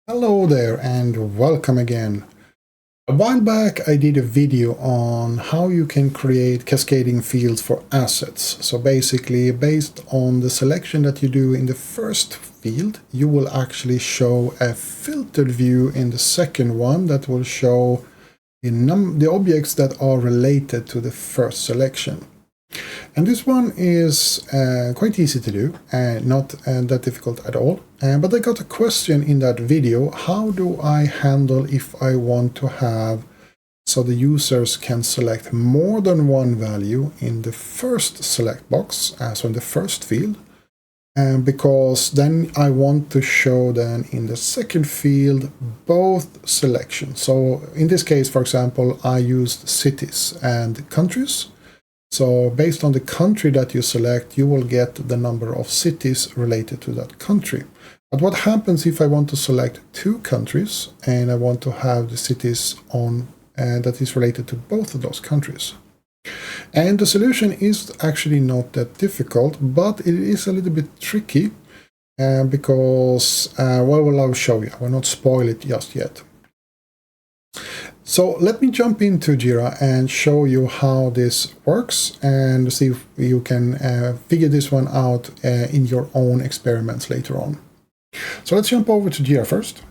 Hello there and welcome again. A while back I did a video on how you can create cascading fields for assets. So basically, based on the selection that you do in the first field, you will actually show a filtered view in the second one that will show the objects that are related to the first selection. And this one is quite easy to do, not that difficult at all. But I got a question in that video: how do I handle if I want to have so the users can select more than one value in the first select box, so in the first field, because then I want to show then in the second field both selections. So in this case, for example, I used cities and countries. So based on the country that you select, you will get the number of cities related to that country. But what happens if I want to select two countries and I want to have the cities on that is related to both of those countries? And the solution is actually not that difficult, but it is a little bit tricky because, well, I'll show you. I will not spoil it just yet. So let me jump into Jira and show you how this works and see if you can figure this one out in your own experiments later on. So let's jump over to Jira first.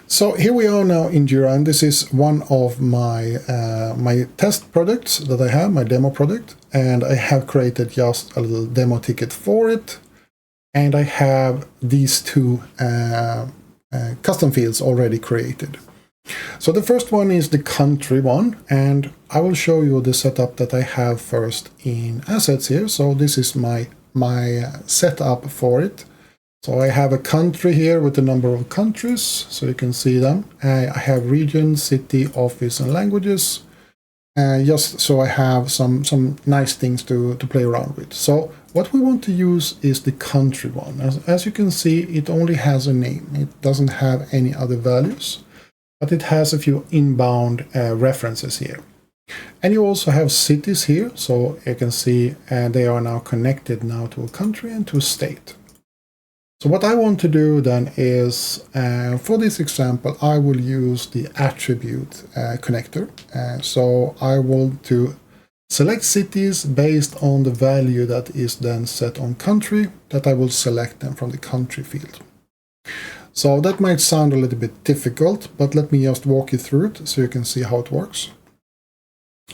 So here we are now in Jira, and this is one of my my test products that I have, my demo product, and I have created just a little demo ticket for it, and I have these two custom fields already created. So the first one is the country one, and I will show you the setup that I have first in Assets here. So this is my setup for it. So I have a country here with a number of countries, so you can see them. I have region, city, office, and languages, just so I have some nice things to play around with. So what we want to use is the country one. As you can see, it only has a name. It doesn't have any other values, but it has a few inbound references here. And you also have cities here, so you can see they are now connected now to a country and to a state. So what I want to do then is, for this example, I will use the attribute connector. So I want to select cities based on the value that is then set on country, that I will select them from the country field. So that might sound a little bit difficult, but let me just walk you through it so you can see how it works.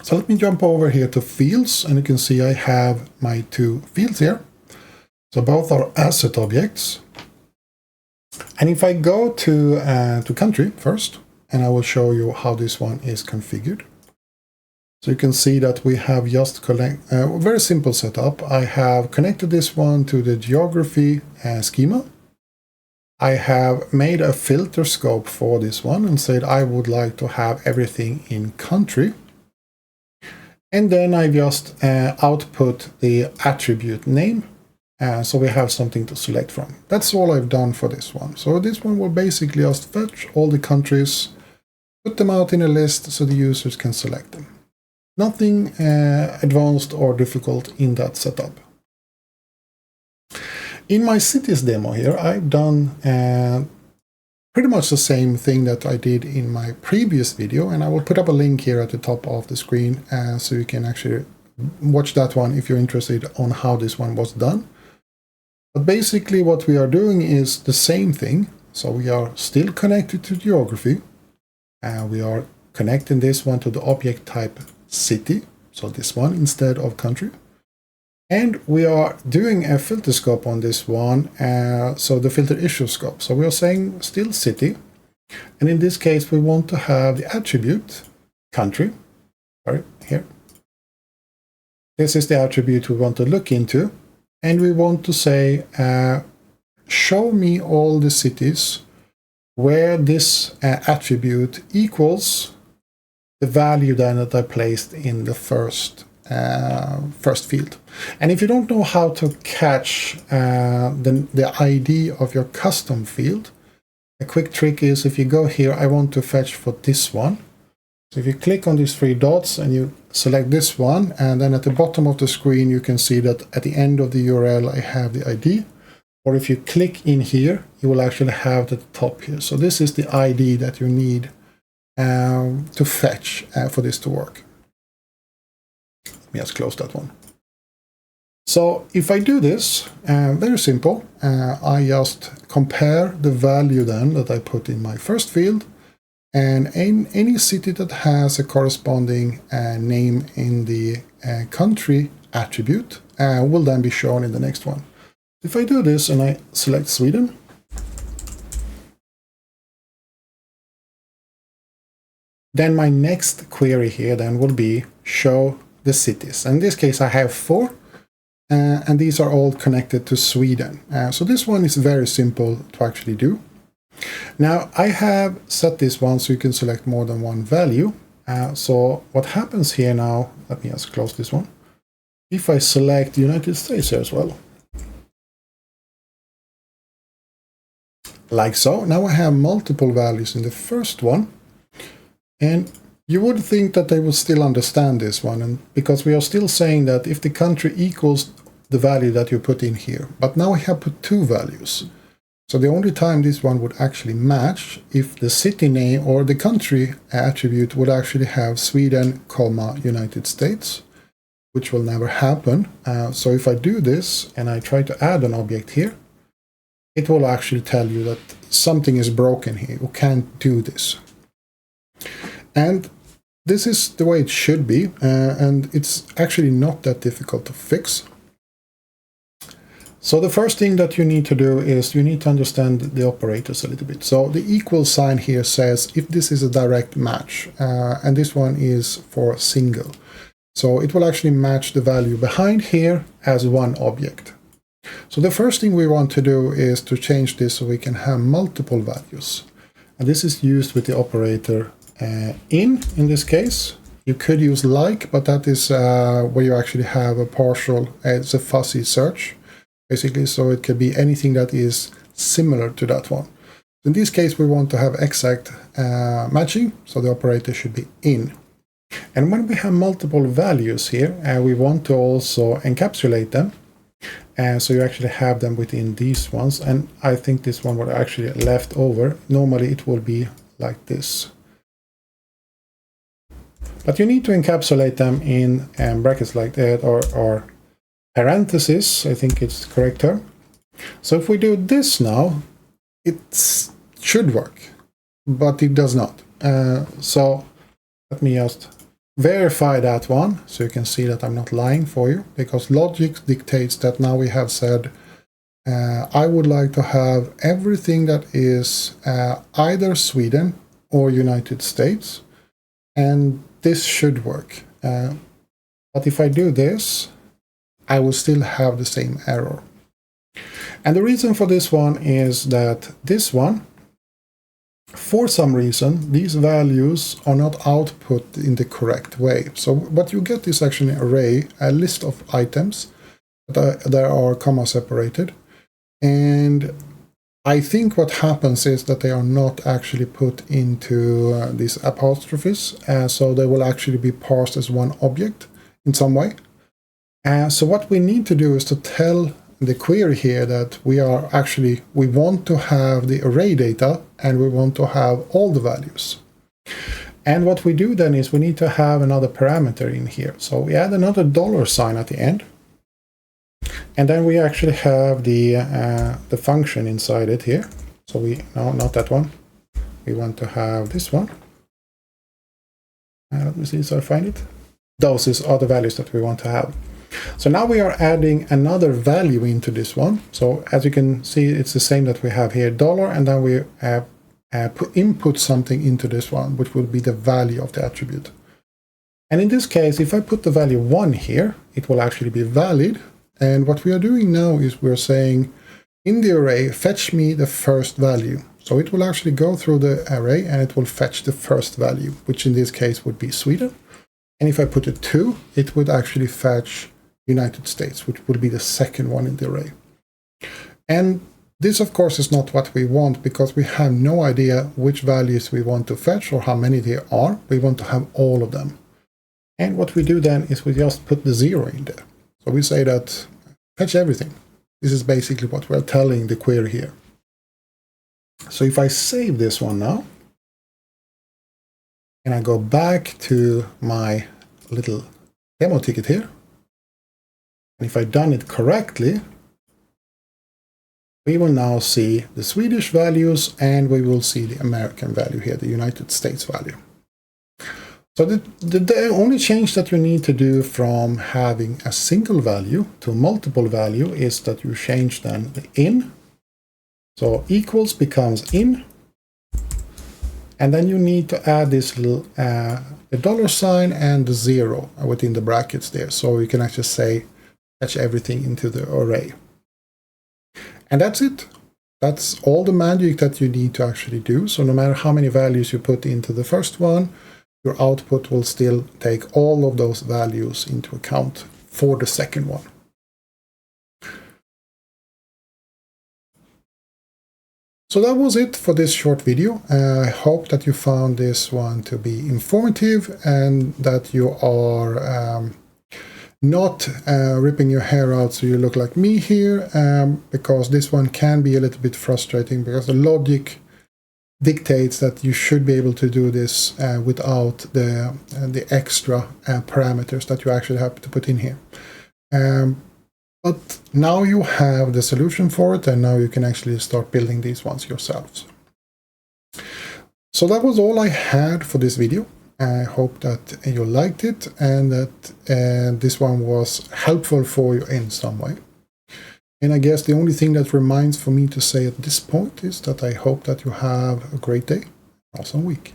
So let me jump over here to fields, and you can see I have my two fields here. So both are asset objects. And if I go to country first, and I will show you how this one is configured. So you can see that we have just a very simple setup. I have connected this one to the geography schema. I have made a filter scope for this one and said I would like to have everything in country. And then I just output the attribute name. So we have something to select from. That's all I've done for this one. So this one will basically just fetch all the countries, put them out in a list so the users can select them. Nothing advanced or difficult in that setup. In my cities demo here, I've done pretty much the same thing that I did in my previous video, and I will put up a link here at the top of the screen so you can actually watch that one if you're interested on how this one was done. But basically what we are doing is the same thing. So we are still connected to geography, and we are connecting this one to the object type city, so this one instead of country. And we are doing a filter scope on this one, so the filter issue scope. So we are saying still city, and in this case we want to have the attribute country, sorry, here. This is the attribute we want to look into, and we want to say show me all the cities where this attribute equals the value then that I placed in the first field. And if you don't know how to catch the ID of your custom field, a quick trick is if you go here, I want to fetch for this one. So if you click on these three dots and you select this one, and then at the bottom of the screen you can see that at the end of the URL I have the ID. or if you click in here, you will actually have the top here. So this is the ID that you need to fetch for this to work. Let me just close that one. So if I do this, very simple, I just compare the value then that I put in my first field, and in any city that has a corresponding name in the country attribute will then be shown in the next one. If I do this and I select Sweden, then my next query here then will be show the cities. In this case I have 4, and these are all connected to Sweden. So this one is very simple to actually do. Now I have set this one so you can select more than one value. So what happens here now, let me just close this one. If I select the United States here as well, like so, now I have multiple values in the first one. And you would think that they would still understand this one, and because we are still saying that if the country equals the value that you put in here, but now we have put 2 values. So the only time this one would actually match if the city name or the country attribute would actually have Sweden, United States, which will never happen. So if I do this and I try to add an object here, it will actually tell you that something is broken here. You can't do this. And this is the way it should be, and it's actually not that difficult to fix. So the first thing that you need to do is you need to understand the operators a little bit. So the equal sign here says if this is a direct match, and this one is for single. So it will actually match the value behind here as one object. So the first thing we want to do is to change this so we can have multiple values. And this is used with the operator in this case. You could use like, but that is where you actually have a partial, it's a fuzzy search, basically, so it could be anything that is similar to that one. In this case, we want to have exact matching, so the operator should be in. And when we have multiple values here, we want to also encapsulate them. So you actually have them within these ones, and I think this one was actually left over. Normally it will be like this. But you need to encapsulate them in brackets like that, or parentheses, I think it's the correct term. So if we do this now, it should work, but it does not. So let me just verify that one, so you can see that I'm not lying for you, because logic dictates that now we have said I would like to have everything that is either Sweden or United States, and this should work. But if I do this, I will still have the same error. And the reason for this one is that this one, for some reason, these values are not output in the correct way. So what you get is actually an array, a list of items that are comma separated. And I think what happens is that they are not actually put into these apostrophes. So they will actually be parsed as one object in some way. So what we need to do is to tell the query here that we want to have the array data and we want to have all the values. And what we do then is we need to have another parameter in here. So we add another $sign at the end. And then we actually have the function inside it here. So no, not that one. We want to have this one. Let me see so I find it. Those are the values that we want to have. So now we are adding another value into this one. So as you can see, it's the same that we have here, $, and then we input something into this one, which will be the value of the attribute. And in this case, if I put the value 1 here, it will actually be valid. And what we are doing now is we're saying, in the array, fetch me the first value. So it will actually go through the array and it will fetch the first value, which in this case would be Sweden. And if I put a 2, it would actually fetch United States, which would be the second one in the array. And this, of course, is not what we want, because we have no idea which values we want to fetch or how many there are. We want to have all of them. And what we do then is we just put the 0 in there. So we say that fetch everything. This is basically what we're telling the query here. So if I save this one now, and I go back to my little demo ticket here, and if I've done it correctly, we will now see the Swedish values and we will see the American value here, the United States value. So the only change that you need to do from having a single value to a multiple value is that you change then the in. So equals becomes in. And then you need to add this little the dollar sign and the 0 within the brackets there. So you can actually say fetch everything into the array. And that's it. That's all the magic that you need to actually do. So no matter how many values you put into the first one, your output will still take all of those values into account for the second one. So that was it for this short video. I hope that you found this one to be informative and that you are not ripping your hair out so you look like me here, because this one can be a little bit frustrating because the logic dictates that you should be able to do this without the extra parameters that you actually have to put in here. But now you have the solution for it, and now you can actually start building these ones yourselves. So that was all I had for this video. I hope that you liked it and that this one was helpful for you in some way. And I guess the only thing that remains for me to say at this point is that I hope that you have a great day, awesome week.